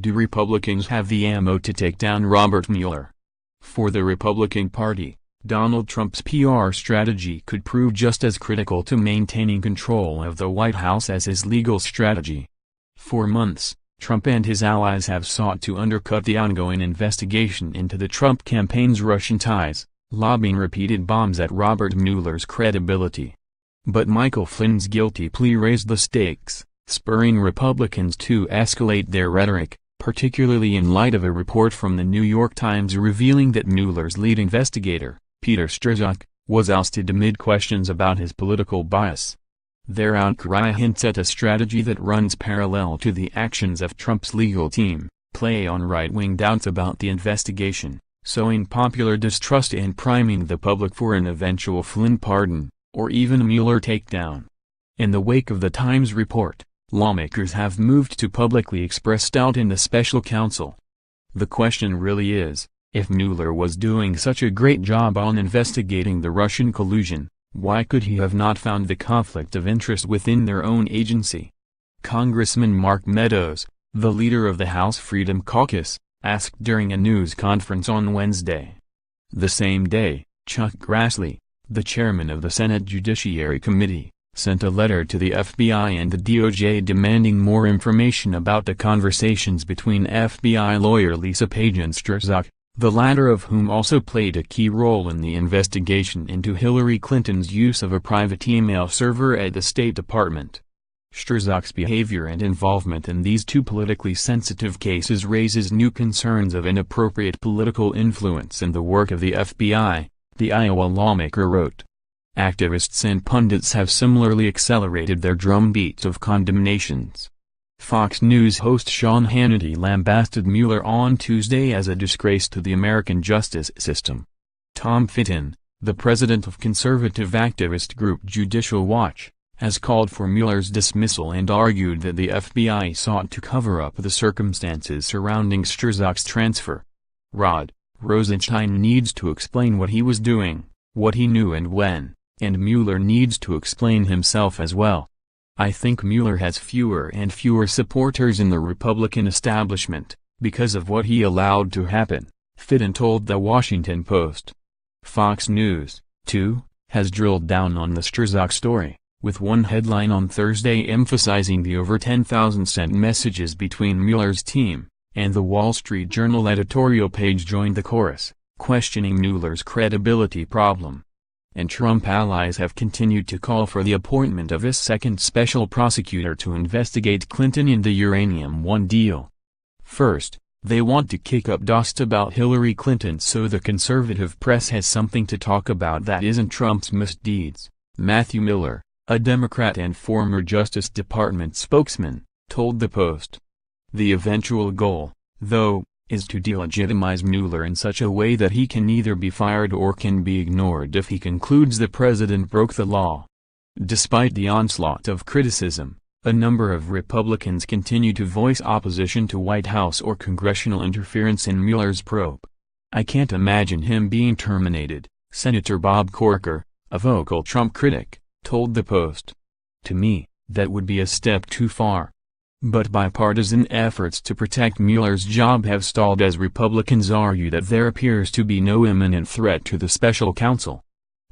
Do Republicans have the ammo to take down Robert Mueller? For the Republican Party, Donald Trump's PR strategy could prove just as critical to maintaining control of the White House as his legal strategy. For months, Trump and his allies have sought to undercut the ongoing investigation into the Trump campaign's Russian ties, lobbing repeated bombs at Robert Mueller's credibility. But Michael Flynn's guilty plea raised the stakes, spurring Republicans to escalate their rhetoric, particularly in light of a report from the New York Times revealing that Mueller's lead investigator, Peter Strzok, was ousted amid questions about his political bias. Their outcry hints at a strategy that runs parallel to the actions of Trump's legal team, play on right-wing doubts about the investigation, sowing popular distrust and priming the public for an eventual Flynn pardon, or even a Mueller takedown. In the wake of the Times report, lawmakers have moved to publicly express doubt in the special counsel. The question really is, if Mueller was doing such a great job on investigating the Russian collusion, why could he have not found the conflict of interest within their own agency? Congressman Mark Meadows, the leader of the House Freedom Caucus, asked during a news conference on Wednesday. The same day, Chuck Grassley, the chairman of the Senate Judiciary Committee, sent a letter to the FBI and the DOJ demanding more information about the conversations between FBI lawyer Lisa Page and Strzok, the latter of whom also played a key role in the investigation into Hillary Clinton's use of a private email server at the State Department. Strzok's behavior and involvement in these two politically sensitive cases raises new concerns of inappropriate political influence in the work of the FBI, the Iowa lawmaker wrote. Activists and pundits have similarly accelerated their drumbeats of condemnations. Fox News host Sean Hannity lambasted Mueller on Tuesday as a disgrace to the American justice system. Tom Fitton, the president of conservative activist group Judicial Watch, has called for Mueller's dismissal and argued that the FBI sought to cover up the circumstances surrounding Strzok's transfer. Rod Rosenstein needs to explain what he was doing, what he knew and when, and Mueller needs to explain himself as well. I think Mueller has fewer and fewer supporters in the Republican establishment, because of what he allowed to happen, Fitton told The Washington Post. Fox News, too, has drilled down on the Strzok story, with one headline on Thursday emphasizing the over 10,000 sent messages between Mueller's team, and the Wall Street Journal editorial page joined the chorus, questioning Mueller's credibility problem. And Trump allies have continued to call for the appointment of a second special prosecutor to investigate Clinton and the Uranium One deal. First, they want to kick up dust about Hillary Clinton so the conservative press has something to talk about that isn't Trump's misdeeds, Matthew Miller, a Democrat and former Justice Department spokesman, told the Post. The eventual goal, though, is to delegitimize Mueller in such a way that he can either be fired or can be ignored if he concludes the president broke the law. Despite the onslaught of criticism, a number of Republicans continue to voice opposition to White House or congressional interference in Mueller's probe. I can't imagine him being terminated, Senator Bob Corker, a vocal Trump critic, told the Post. To me, that would be a step too far. But bipartisan efforts to protect Mueller's job have stalled as Republicans argue that there appears to be no imminent threat to the special counsel.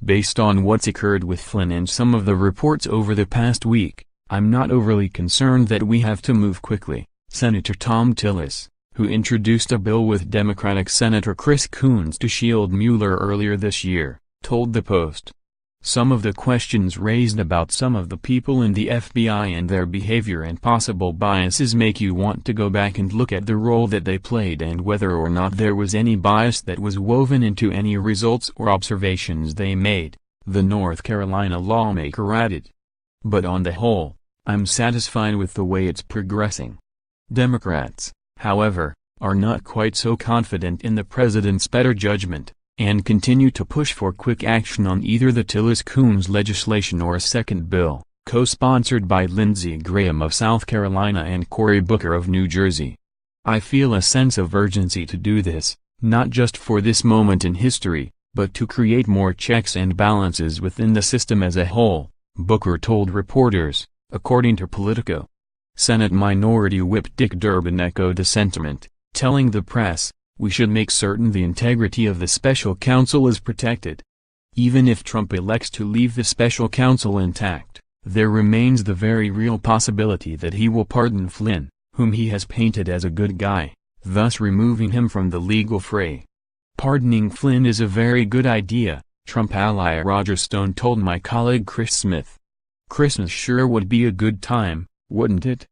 Based on what's occurred with Flynn and some of the reports over the past week, I'm not overly concerned that we have to move quickly, Senator Tom Tillis, who introduced a bill with Democratic Senator Chris Coons to shield Mueller earlier this year, told the Post. Some of the questions raised about some of the people in the FBI and their behavior and possible biases make you want to go back and look at the role that they played and whether or not there was any bias that was woven into any results or observations they made, the North Carolina lawmaker added. But on the whole, I'm satisfied with the way it's progressing. Democrats, however, are not quite so confident in the president's better judgment, and continue to push for quick action on either the Tillis-Coons legislation or a second bill, co-sponsored by Lindsey Graham of South Carolina and Cory Booker of New Jersey. I feel a sense of urgency to do this, not just for this moment in history, but to create more checks and balances within the system as a whole, Booker told reporters, according to Politico. Senate Minority Whip Dick Durbin echoed the sentiment, telling the press, "We should make certain the integrity of the special counsel is protected." Even if Trump elects to leave the special counsel intact, there remains the very real possibility that he will pardon Flynn, whom he has painted as a good guy, thus removing him from the legal fray. "Pardoning Flynn is a very good idea," Trump ally Roger Stone told my colleague Chris Smith. "Christmas sure would be a good time, wouldn't it?"